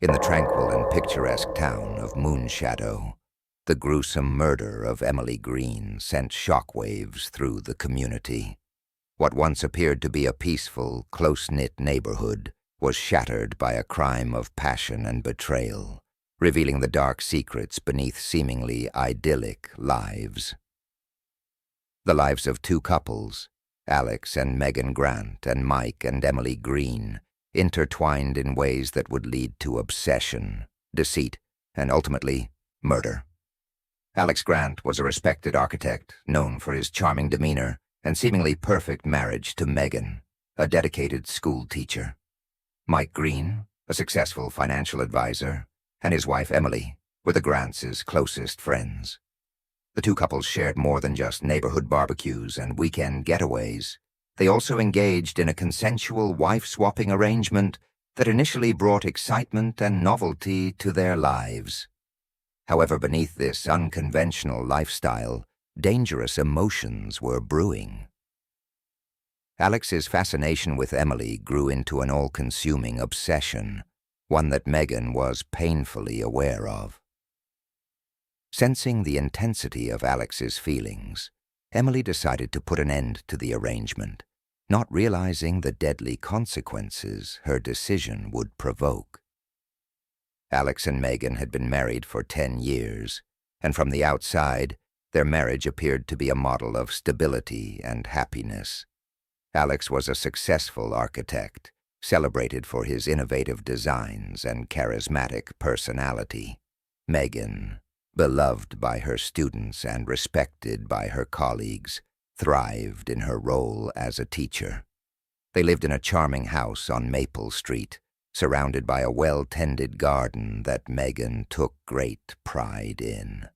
In the tranquil and picturesque town of Moonshadow, the gruesome murder of Emily Green sent shockwaves through the community. What once appeared to be a peaceful, close-knit neighborhood was shattered by a crime of passion and betrayal, revealing the dark secrets beneath seemingly idyllic lives. The lives of two couples, Alex and Megan Grant and Mike and Emily Green, intertwined in ways that would lead to obsession, deceit, and ultimately, murder. Alex Grant was a respected architect, known for his charming demeanor and seemingly perfect marriage to Megan, a dedicated school teacher. Mike Green, a successful financial advisor, and his wife Emily were the Grants' closest friends. The two couples shared more than just neighborhood barbecues and weekend getaways. They also engaged in a consensual wife-swapping arrangement that initially brought excitement and novelty to their lives. However, beneath this unconventional lifestyle, dangerous emotions were brewing. Alex's fascination with Emily grew into an all-consuming obsession, one that Megan was painfully aware of. Sensing the intensity of Alex's feelings, Emily decided to put an end to the arrangement, not realizing the deadly consequences her decision would provoke. Alex and Megan had been married for 10 years, and from the outside, their marriage appeared to be a model of stability and happiness. Alex was a successful architect, celebrated for his innovative designs and charismatic personality. Megan, beloved by her students and respected by her colleagues, thrived in her role as a teacher. They lived in a charming house on Maple Street, surrounded by a well-tended garden that Megan took great pride in.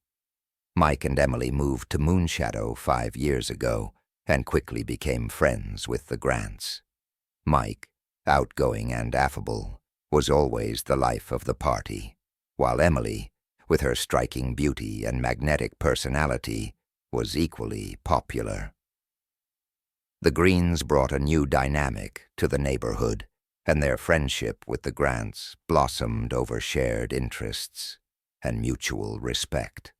Mike and Emily moved to Moonshadow 5 years ago and quickly became friends with the Grants. Mike, outgoing and affable, was always the life of the party, while Emily, with her striking beauty and magnetic personality, was equally popular. The Greens brought a new dynamic to the neighborhood, and their friendship with the Grants blossomed over shared interests and mutual respect.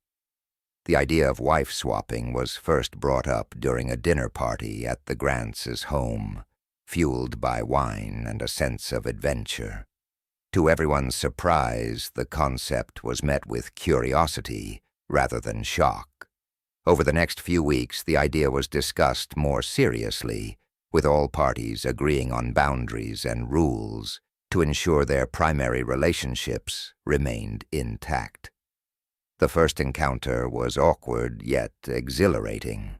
The idea of wife-swapping was first brought up during a dinner party at the Grants' home, fueled by wine and a sense of adventure. To everyone's surprise, the concept was met with curiosity rather than shock. Over the next few weeks, the idea was discussed more seriously, with all parties agreeing on boundaries and rules to ensure their primary relationships remained intact. The first encounter was awkward yet exhilarating.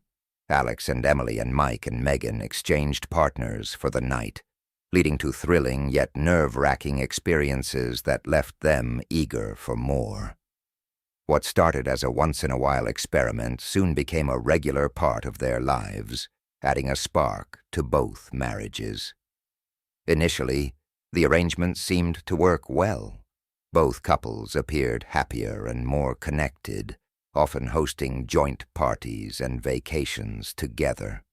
Alex and Emily and Mike and Megan exchanged partners for the night, leading to thrilling yet nerve-wracking experiences that left them eager for more. What started as a once-in-a-while experiment soon became a regular part of their lives, adding a spark to both marriages. Initially, the arrangement seemed to work well. Both couples appeared happier and more connected, often hosting joint parties and vacations together.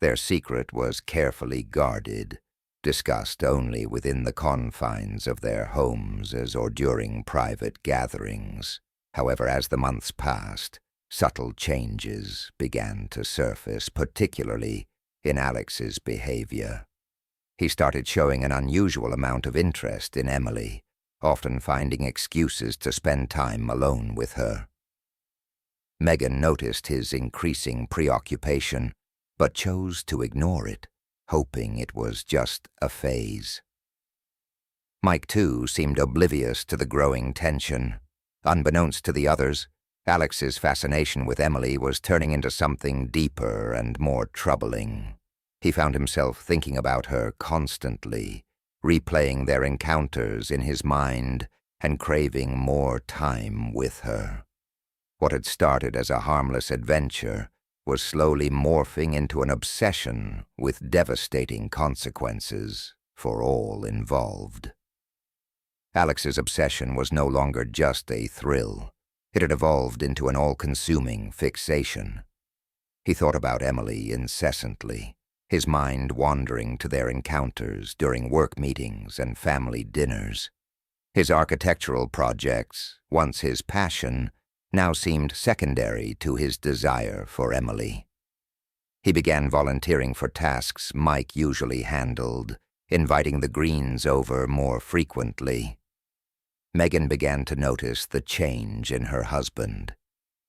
Their secret was carefully guarded, discussed only within the confines of their homes or during private gatherings. However, as the months passed, subtle changes began to surface, particularly in Alex's behavior. He started showing an unusual amount of interest in Emily, often finding excuses to spend time alone with her. Megan noticed his increasing preoccupation, but chose to ignore it, hoping it was just a phase. Mike, too, seemed oblivious to the growing tension. Unbeknownst to the others, Alex's fascination with Emily was turning into something deeper and more troubling. He found himself thinking about her constantly, replaying their encounters in his mind and craving more time with her. What had started as a harmless adventure was slowly morphing into an obsession with devastating consequences for all involved. Alex's obsession was no longer just a thrill. It had evolved into an all-consuming fixation. He thought about Emily incessantly, his mind wandering to their encounters during work meetings and family dinners. His architectural projects, once his passion, now seemed secondary to his desire for Emily. He began volunteering for tasks Mike usually handled, inviting the Greens over more frequently. Megan began to notice the change in her husband,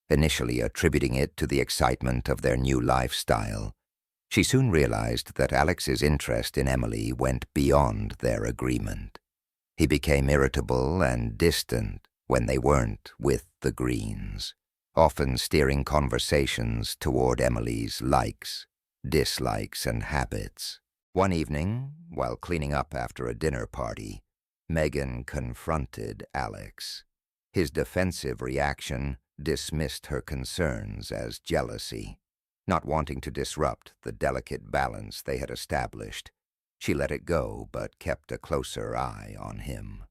initially attributing it to the excitement of their new lifestyle. She soon realized that Alex's interest in Emily went beyond their agreement. He became irritable and distant when they weren't with the Greens, often steering conversations toward Emily's likes, dislikes, and habits. One evening, while cleaning up after a dinner party, Megan confronted Alex. His defensive reaction dismissed her concerns as jealousy. Not wanting to disrupt the delicate balance they had established, she let it go but kept a closer eye on him.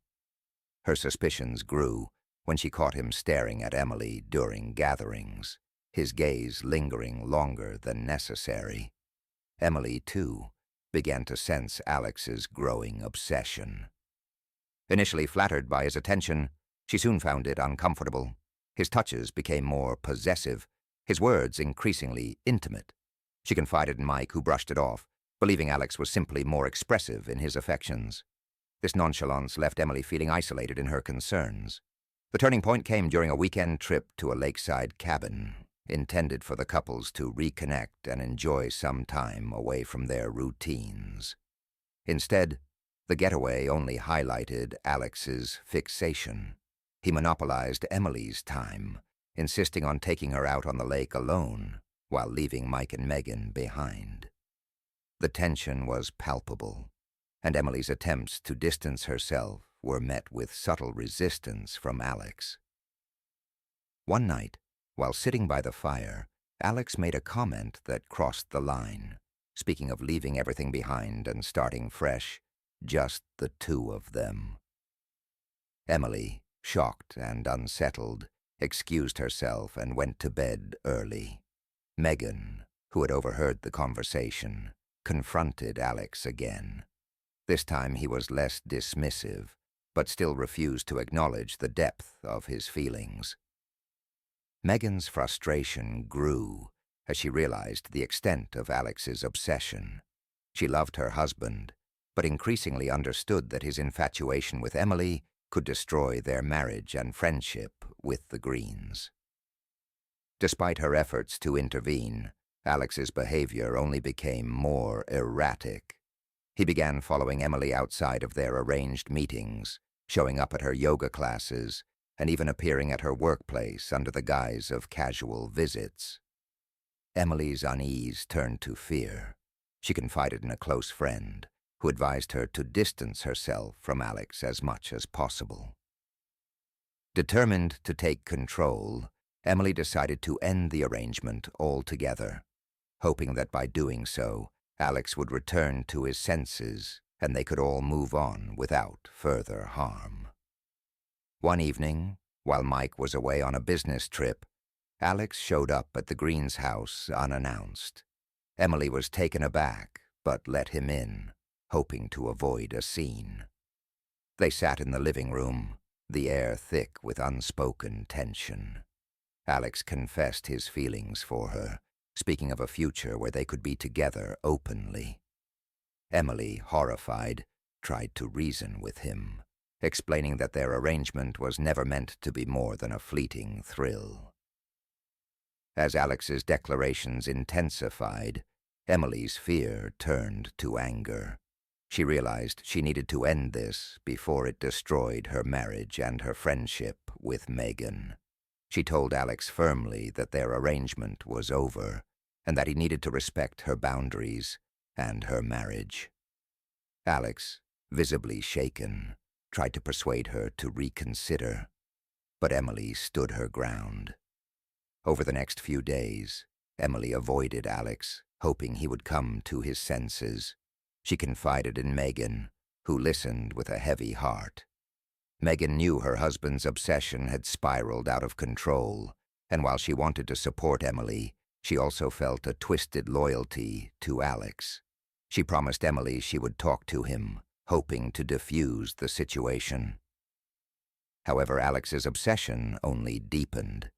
Her suspicions grew when she caught him staring at Emily during gatherings, his gaze lingering longer than necessary. Emily, too, began to sense Alex's growing obsession. Initially flattered by his attention, she soon found it uncomfortable. His touches became more possessive, his words increasingly intimate. She confided in Mike, who brushed it off, believing Alex was simply more expressive in his affections. This nonchalance left Emily feeling isolated in her concerns. The turning point came during a weekend trip to a lakeside cabin, intended for the couples to reconnect and enjoy some time away from their routines. Instead, the getaway only highlighted Alex's fixation. He monopolized Emily's time, insisting on taking her out on the lake alone while leaving Mike and Megan behind. The tension was palpable, and Emily's attempts to distance herself were met with subtle resistance from Alex. One night, while sitting by the fire, Alex made a comment that crossed the line. Speaking of leaving everything behind and starting fresh, just the two of them. Emily, shocked and unsettled, excused herself and went to bed early. Megan, who had overheard the conversation, confronted Alex again. This time he was less dismissive, but still refused to acknowledge the depth of his feelings. Megan's frustration grew as she realized the extent of Alex's obsession. She loved her husband, but increasingly understood that his infatuation with Emily could destroy their marriage and friendship with the Greens. Despite her efforts to intervene, Alex's behavior only became more erratic. He began following Emily outside of their arranged meetings, showing up at her yoga classes, and even appearing at her workplace under the guise of casual visits. Emily's unease turned to fear. She confided in a close friend, who advised her to distance herself from Alex as much as possible. Determined to take control, Emily decided to end the arrangement altogether, hoping that by doing so, Alex would return to his senses and they could all move on without further harm. One evening, while Mike was away on a business trip, Alex showed up at the Greens' house unannounced. Emily was taken aback, but let him in, hoping to avoid a scene. They sat in the living room, the air thick with unspoken tension. Alex confessed his feelings for her, speaking of a future where they could be together openly. Emily, horrified, tried to reason with him, explaining that their arrangement was never meant to be more than a fleeting thrill. As Alex's declarations intensified, Emily's fear turned to anger. She realized she needed to end this before it destroyed her marriage and her friendship with Megan. She told Alex firmly that their arrangement was over and that he needed to respect her boundaries and her marriage. Alex, visibly shaken, tried to persuade her to reconsider, but Emily stood her ground. Over the next few days, Emily avoided Alex, hoping he would come to his senses. She confided in Megan, who listened with a heavy heart. Megan knew her husband's obsession had spiraled out of control, and while she wanted to support Emily, she also felt a twisted loyalty to Alex. She promised Emily she would talk to him, hoping to diffuse the situation. However, Alex's obsession only deepened.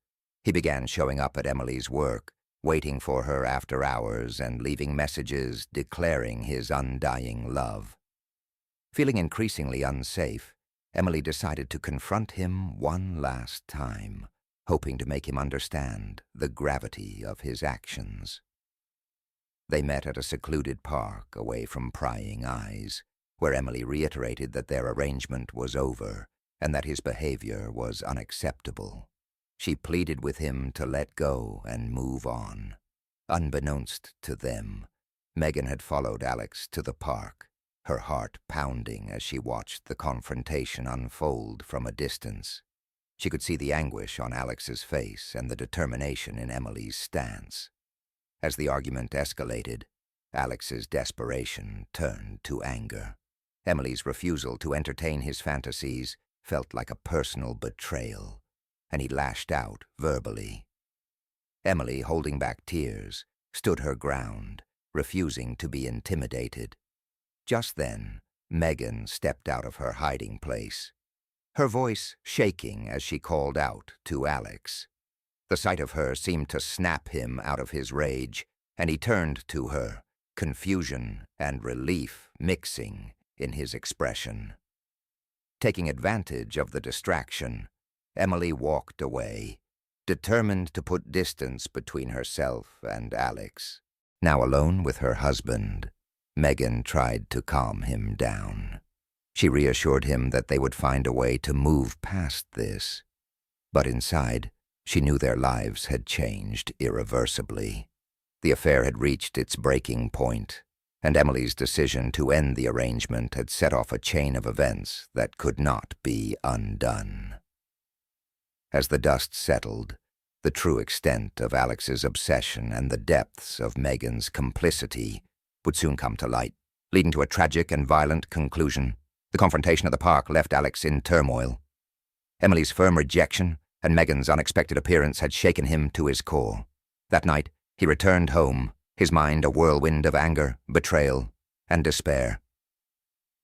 He began showing up at Emily's work, waiting for her after hours and leaving messages declaring his undying love. Feeling increasingly unsafe, Emily decided to confront him one last time, hoping to make him understand the gravity of his actions. They met at a secluded park away from prying eyes, where Emily reiterated that their arrangement was over and that his behavior was unacceptable. She pleaded with him to let go and move on. Unbeknownst to them, Megan had followed Alex to the park, her heart pounding as she watched the confrontation unfold from a distance. She could see the anguish on Alex's face and the determination in Emily's stance. As the argument escalated, Alex's desperation turned to anger. Emily's refusal to entertain his fantasies felt like a personal betrayal, and he lashed out verbally. Emily, holding back tears, stood her ground, refusing to be intimidated. Just then, Megan stepped out of her hiding place, her voice shaking as she called out to Alex. The sight of her seemed to snap him out of his rage, and he turned to her, confusion and relief mixing in his expression. Taking advantage of the distraction, Emily walked away, determined to put distance between herself and Alex. Now alone with her husband, Megan tried to calm him down. She reassured him that they would find a way to move past this. But inside, she knew their lives had changed irreversibly. The affair had reached its breaking point, and Emily's decision to end the arrangement had set off a chain of events that could not be undone. As the dust settled, the true extent of Alex's obsession and the depths of Megan's complicity would soon come to light, leading to a tragic and violent conclusion. The confrontation at the park left Alex in turmoil. Emily's firm rejection and Megan's unexpected appearance had shaken him to his core. That night, he returned home, his mind a whirlwind of anger, betrayal, and despair.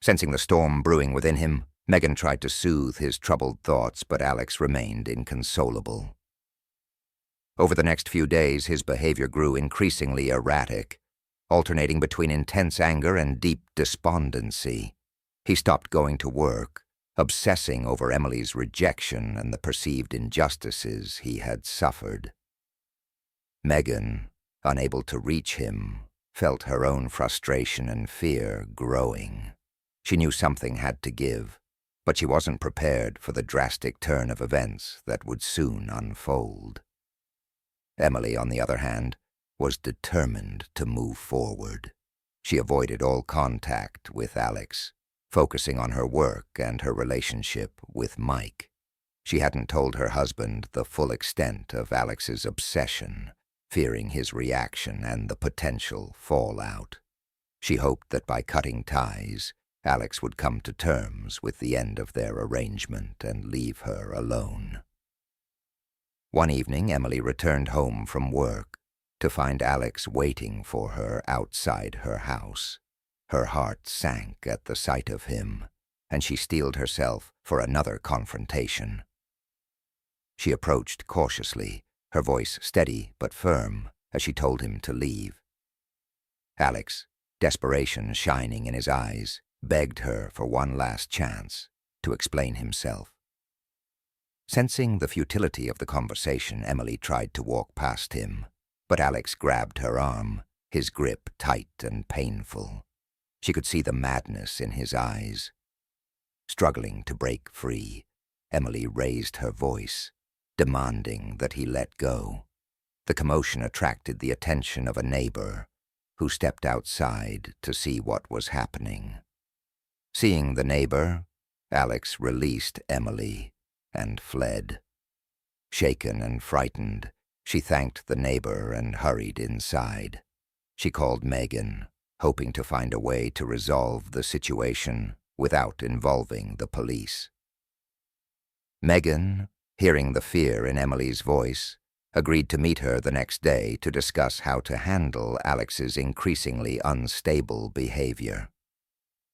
Sensing the storm brewing within him, Megan tried to soothe his troubled thoughts, but Alex remained inconsolable. Over the next few days, his behavior grew increasingly erratic, alternating between intense anger and deep despondency. He stopped going to work, obsessing over Emily's rejection and the perceived injustices he had suffered. Megan, unable to reach him, felt her own frustration and fear growing. She knew something had to give, but she wasn't prepared for the drastic turn of events that would soon unfold. Emily, on the other hand, was determined to move forward. She avoided all contact with Alex, focusing on her work and her relationship with Mike. She hadn't told her husband the full extent of Alex's obsession, fearing his reaction and the potential fallout. She hoped that by cutting ties, Alex would come to terms with the end of their arrangement and leave her alone. One evening, Emily returned home from work to find Alex waiting for her outside her house. Her heart sank at the sight of him, and she steeled herself for another confrontation. She approached cautiously, her voice steady but firm, as she told him to leave. Alex, desperation shining in his eyes, begged her for one last chance to explain himself. Sensing the futility of the conversation, Emily tried to walk past him, but Alex grabbed her arm, his grip tight and painful. She could see the madness in his eyes. Struggling to break free, Emily raised her voice, demanding that he let go. The commotion attracted the attention of a neighbor, who stepped outside to see what was happening. Seeing the neighbor, Alex released Emily and fled. Shaken and frightened, she thanked the neighbor and hurried inside. She called Megan, hoping to find a way to resolve the situation without involving the police. Megan, hearing the fear in Emily's voice, agreed to meet her the next day to discuss how to handle Alex's increasingly unstable behavior.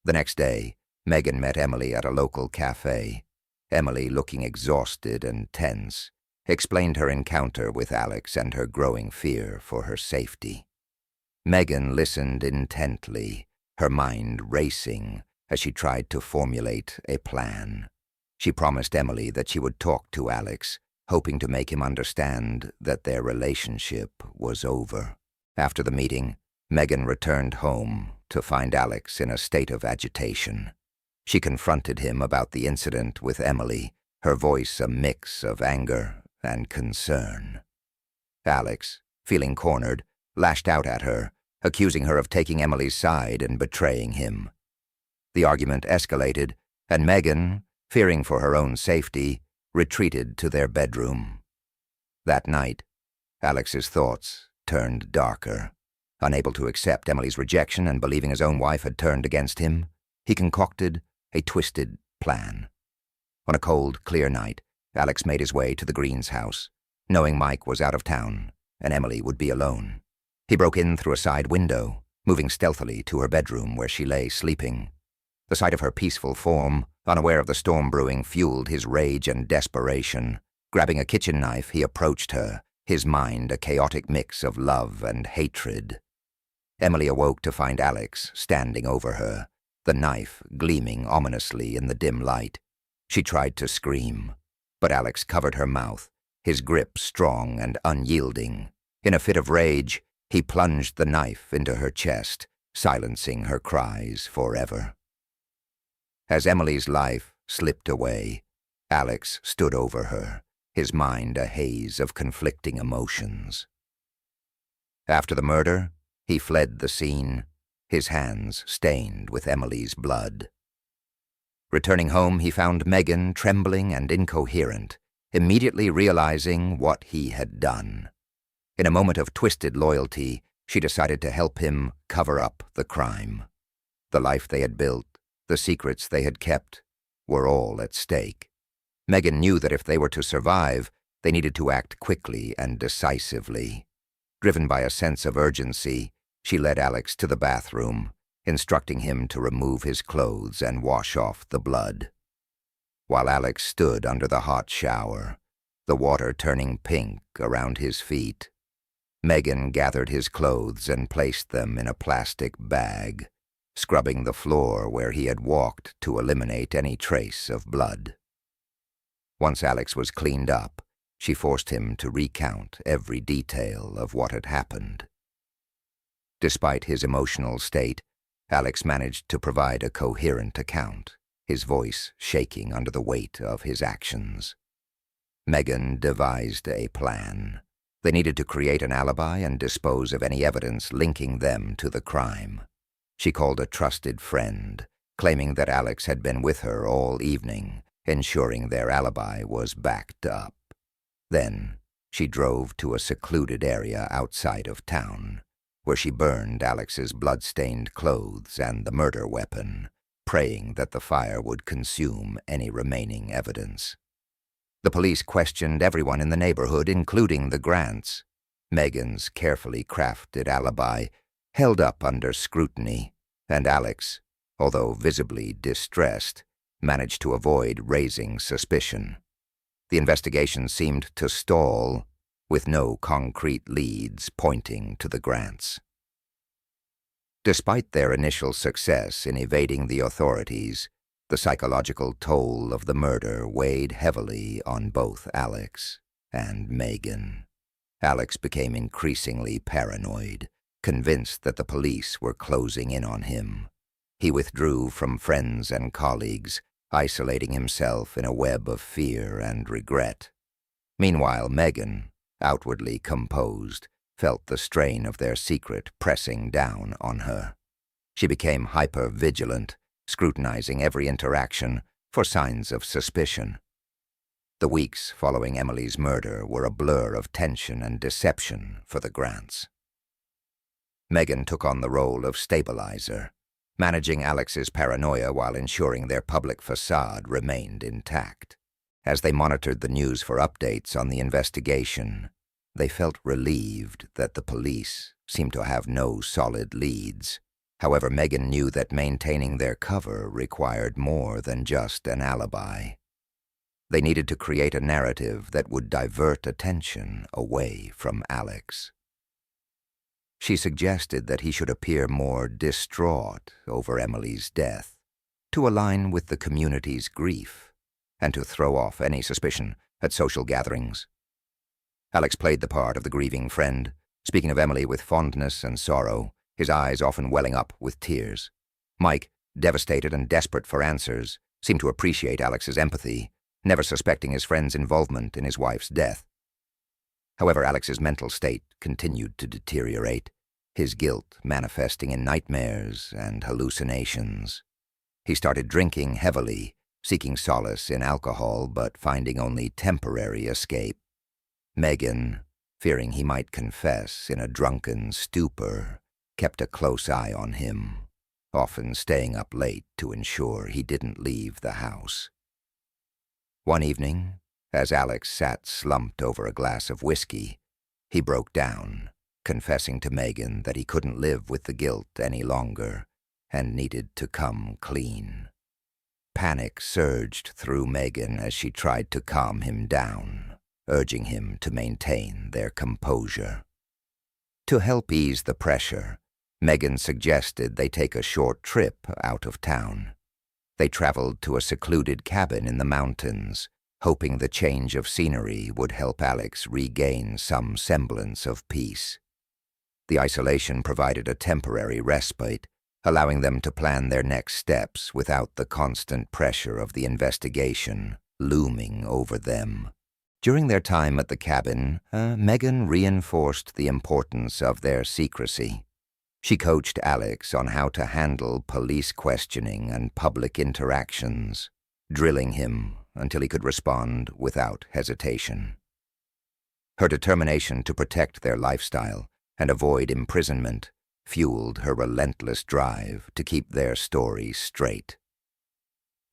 The next day, Megan met Emily at a local cafe. Emily, looking exhausted and tense, explained her encounter with Alex and her growing fear for her safety. Megan listened intently, her mind racing as she tried to formulate a plan. She promised Emily that she would talk to Alex, hoping to make him understand that their relationship was over. After the meeting, Megan returned home to find Alex in a state of agitation. She confronted him about the incident with Emily, her voice a mix of anger and concern. Alex, feeling cornered, lashed out at her, accusing her of taking Emily's side and betraying him. The argument escalated, and Megan, fearing for her own safety, retreated to their bedroom. That night, Alex's thoughts turned darker. Unable to accept Emily's rejection and believing his own wife had turned against him, he concocted a twisted plan. On a cold, clear night, Alex made his way to the Greens' house, knowing Mike was out of town and Emily would be alone. He broke in through a side window, moving stealthily to her bedroom where she lay sleeping. The sight of her peaceful form, unaware of the storm brewing, fueled his rage and desperation. Grabbing a kitchen knife, he approached her, his mind a chaotic mix of love and hatred. Emily awoke to find Alex standing over her, the knife gleaming ominously in the dim light. She tried to scream, but Alex covered her mouth, his grip strong and unyielding. In a fit of rage, he plunged the knife into her chest, silencing her cries forever. As Emily's life slipped away, Alex stood over her, his mind a haze of conflicting emotions. After the murder, he fled the scene, his hands stained with Emily's blood. Returning home, he found Megan trembling and incoherent, immediately realizing what he had done. In a moment of twisted loyalty, she decided to help him cover up the crime. The life they had built, the secrets they had kept, were all at stake. Megan knew that if they were to survive, they needed to act quickly and decisively. Driven by a sense of urgency, she led Alex to the bathroom, instructing him to remove his clothes and wash off the blood. While Alex stood under the hot shower, the water turning pink around his feet, Megan gathered his clothes and placed them in a plastic bag, scrubbing the floor where he had walked to eliminate any trace of blood. Once Alex was cleaned up, she forced him to recount every detail of what had happened. Despite his emotional state, Alex managed to provide a coherent account, his voice shaking under the weight of his actions. Megan devised a plan. They needed to create an alibi and dispose of any evidence linking them to the crime. She called a trusted friend, claiming that Alex had been with her all evening, ensuring their alibi was backed up. Then, she drove to a secluded area outside of town, where she burned Alex's blood-stained clothes and the murder weapon, praying that the fire would consume any remaining evidence. The police questioned everyone in the neighborhood, including the Grants. Megan's carefully crafted alibi held up under scrutiny, and Alex, although visibly distressed, managed to avoid raising suspicion. The investigation seemed to stall, with no concrete leads pointing to the Grants. Despite their initial success in evading the authorities, the psychological toll of the murder weighed heavily on both Alex and Megan. Alex became increasingly paranoid, convinced that the police were closing in on him. He withdrew from friends and colleagues, isolating himself in a web of fear and regret. Meanwhile, Megan, outwardly composed, felt the strain of their secret pressing down on her. She became hyper-vigilant, scrutinizing every interaction for signs of suspicion. The weeks following Emily's murder were a blur of tension and deception for the Grants. Megan took on the role of stabilizer, managing Alex's paranoia while ensuring their public facade remained intact. As they monitored the news for updates on the investigation, they felt relieved that the police seemed to have no solid leads. However, Megan knew that maintaining their cover required more than just an alibi. They needed to create a narrative that would divert attention away from Alex. She suggested that he should appear more distraught over Emily's death, to align with the community's grief, and to throw off any suspicion at social gatherings. Alex played the part of the grieving friend, speaking of Emily with fondness and sorrow, his eyes often welling up with tears. Mike, devastated and desperate for answers, seemed to appreciate Alex's empathy, never suspecting his friend's involvement in his wife's death. However, Alex's mental state continued to deteriorate, his guilt manifesting in nightmares and hallucinations. He started drinking heavily, seeking solace in alcohol but finding only temporary escape. Megan, fearing he might confess in a drunken stupor, kept a close eye on him, often staying up late to ensure he didn't leave the house. One evening, as Alex sat slumped over a glass of whiskey, he broke down, confessing to Megan that he couldn't live with the guilt any longer and needed to come clean. Panic surged through Megan as she tried to calm him down, urging him to maintain their composure. To help ease the pressure, Megan suggested they take a short trip out of town. They traveled to a secluded cabin in the mountains, hoping the change of scenery would help Alex regain some semblance of peace. The isolation provided a temporary respite, allowing them to plan their next steps without the constant pressure of the investigation looming over them. During their time at the cabin, Megan reinforced the importance of their secrecy. She coached Alex on how to handle police questioning and public interactions, drilling him until he could respond without hesitation. Her determination to protect their lifestyle and avoid imprisonment fueled her relentless drive to keep their story straight.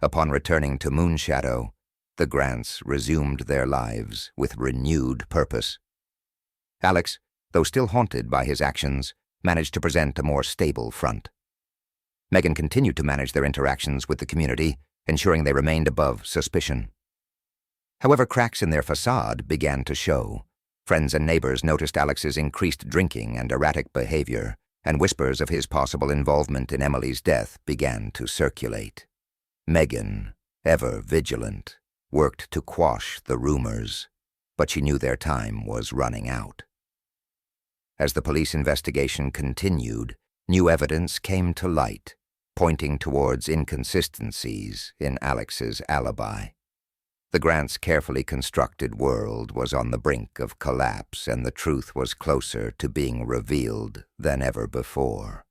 Upon returning to Moonshadow, the Grants resumed their lives with renewed purpose. Alex, though still haunted by his actions, managed to present a more stable front. Megan continued to manage their interactions with the community, ensuring they remained above suspicion. However, cracks in their facade began to show. Friends and neighbors noticed Alex's increased drinking and erratic behavior, and whispers of his possible involvement in Emily's death began to circulate. Megan, ever vigilant, worked to quash the rumors, but she knew their time was running out. As the police investigation continued, new evidence came to light, pointing towards inconsistencies in Alex's alibi. The Grants' carefully constructed world was on the brink of collapse, and the truth was closer to being revealed than ever before.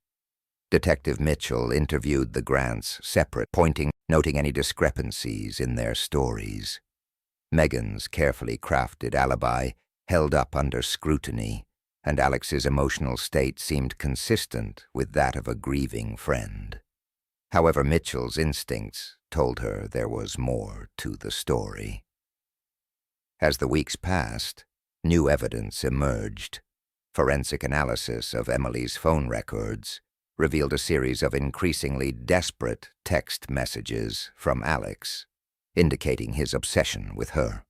Detective Mitchell interviewed the Grants separate, noting any discrepancies in their stories. Megan's carefully crafted alibi held up under scrutiny, and Alex's emotional state seemed consistent with that of a grieving friend. However, Mitchell's instincts told her there was more to the story. As the weeks passed, new evidence emerged. Forensic analysis of Emily's phone records revealed a series of increasingly desperate text messages from Alex, indicating his obsession with her.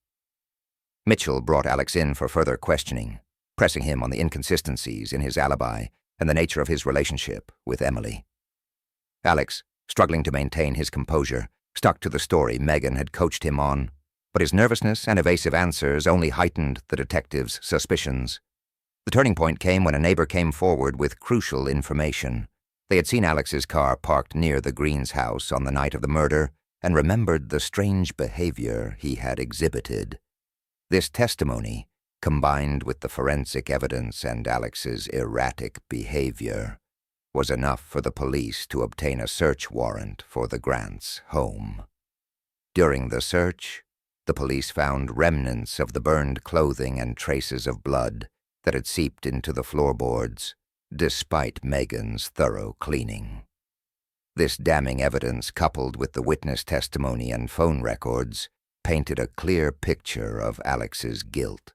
Mitchell brought Alex in for further questioning, pressing him on the inconsistencies in his alibi and the nature of his relationship with Emily. Alex, struggling to maintain his composure, stuck to the story Megan had coached him on, but his nervousness and evasive answers only heightened the detective's suspicions. The turning point came when a neighbor came forward with crucial information. They had seen Alex's car parked near the Greens' house on the night of the murder and remembered the strange behavior he had exhibited. This testimony, combined with the forensic evidence and Alex's erratic behavior, was enough for the police to obtain a search warrant for the Grants' home. During the search, the police found remnants of the burned clothing and traces of blood that had seeped into the floorboards, despite Megan's thorough cleaning. This damning evidence, coupled with the witness testimony and phone records, painted a clear picture of Alex's guilt.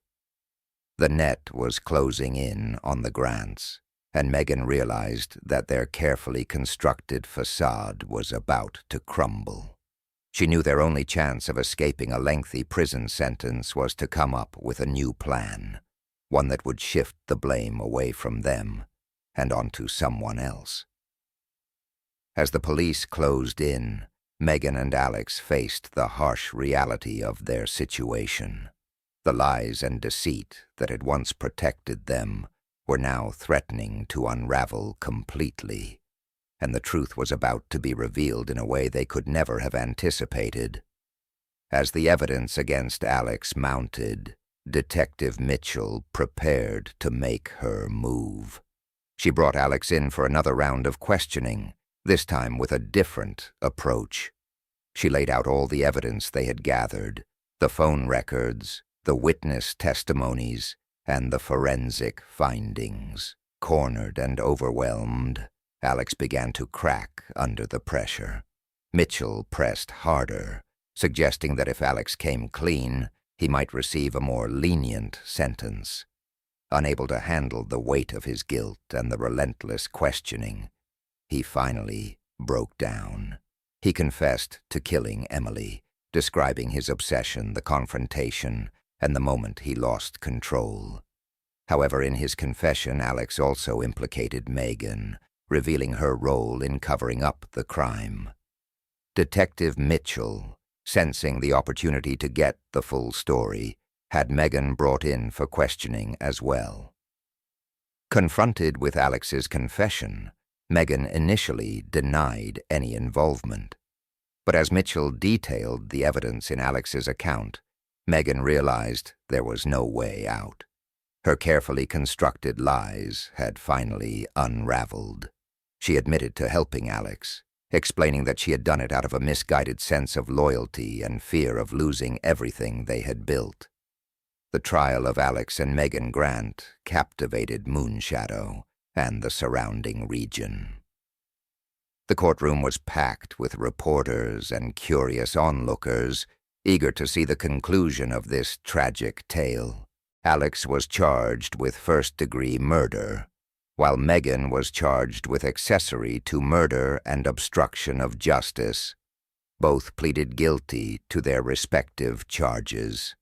The net was closing in on the Grants, and Megan realized that their carefully constructed facade was about to crumble. She knew their only chance of escaping a lengthy prison sentence was to come up with a new plan, one that would shift the blame away from them and onto someone else. As the police closed in, Megan and Alex faced the harsh reality of their situation. The lies and deceit that had once protected them were now threatening to unravel completely, and the truth was about to be revealed in a way they could never have anticipated. As the evidence against Alex mounted, Detective Mitchell prepared to make her move. She brought Alex in for another round of questioning, this time with a different approach. She laid out all the evidence they had gathered, the phone records, the witness testimonies, and the forensic findings. Cornered and overwhelmed, Alex began to crack under the pressure. Mitchell pressed harder, suggesting that if Alex came clean, he might receive a more lenient sentence. Unable to handle the weight of his guilt and the relentless questioning, he finally broke down. He confessed to killing Emily, describing his obsession, the confrontation, and the moment he lost control. However, in his confession, Alex also implicated Megan, revealing her role in covering up the crime. Detective Mitchell, sensing the opportunity to get the full story, had Megan brought in for questioning as well. Confronted with Alex's confession, Megan initially denied any involvement. But as Mitchell detailed the evidence in Alex's account, Megan realized there was no way out. Her carefully constructed lies had finally unraveled. She admitted to helping Alex, explaining that she had done it out of a misguided sense of loyalty and fear of losing everything they had built. The trial of Alex and Megan Grant captivated Moonshadow and the surrounding region. The courtroom was packed with reporters and curious onlookers, eager to see the conclusion of this tragic tale. Alex was charged with first-degree murder, while Megan was charged with accessory to murder and obstruction of justice. Both pleaded guilty to their respective charges.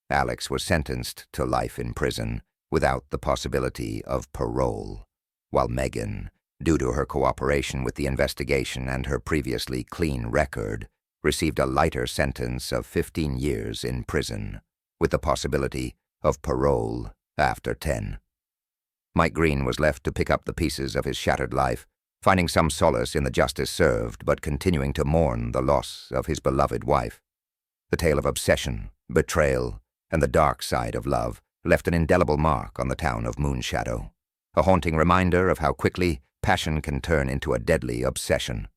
Alex was sentenced to life in prison without the possibility of parole, while Megan, due to her cooperation with the investigation and her previously clean record, received a lighter sentence of 15 years in prison, with the possibility of parole after 10. Mike Green was left to pick up the pieces of his shattered life, finding some solace in the justice served but continuing to mourn the loss of his beloved wife. The tale of obsession, betrayal, and the dark side of love left an indelible mark on the town of Moonshadow, a haunting reminder of how quickly passion can turn into a deadly obsession.